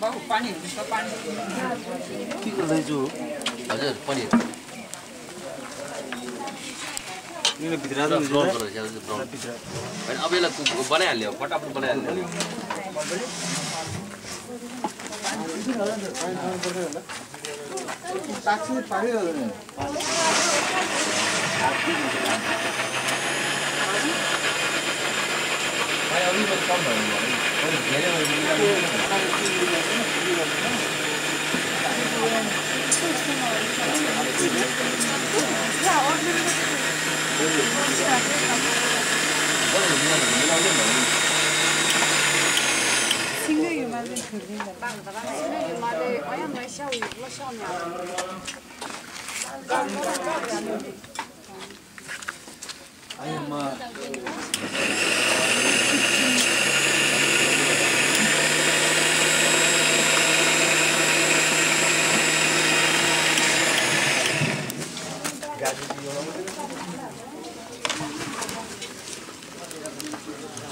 बाबु पानी के गर्दैछु हजुर पनिर यो भित्र राख्नु भित्र हैन अब यसलाई बनाइहाल्यो फटाफट बनाइहाल्यो टाक्सी पारिहाल्यो नि भाइ अघि पनि कम भयो धेरै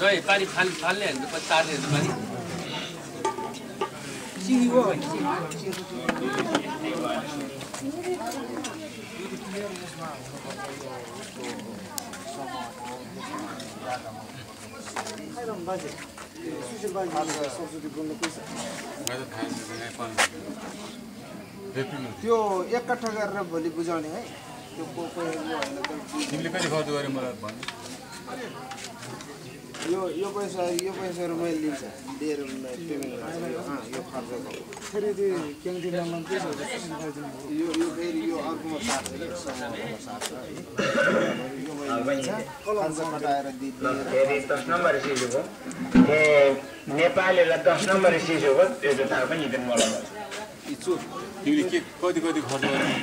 जय पानी फाल्ने हैन पछि तार्ने हैन पानी सिङ्गो त्यो एक कट्ठा गरेर भोलि बुझाउने है त्यो तिमीले कति खर्च गरे मलाई भन्नु यो पैसाहरु मैले लिन्छ दिएर पेमेन्ट गर्छ यो खर्च गर्छु फेरि त्यो केमती नम्बर के छ यो फेरि यो अर्कोमा साट्छ के समूहमा साट्छ यो मैले खर्च कटाएर फेरि 10 नम्बर सिजो हो ए नेपालीलाई 10 नम्बर सिजो हो त्यो त थाहा पनि दिनु मलाई इछु तिमीले के कति खर्च गर्नु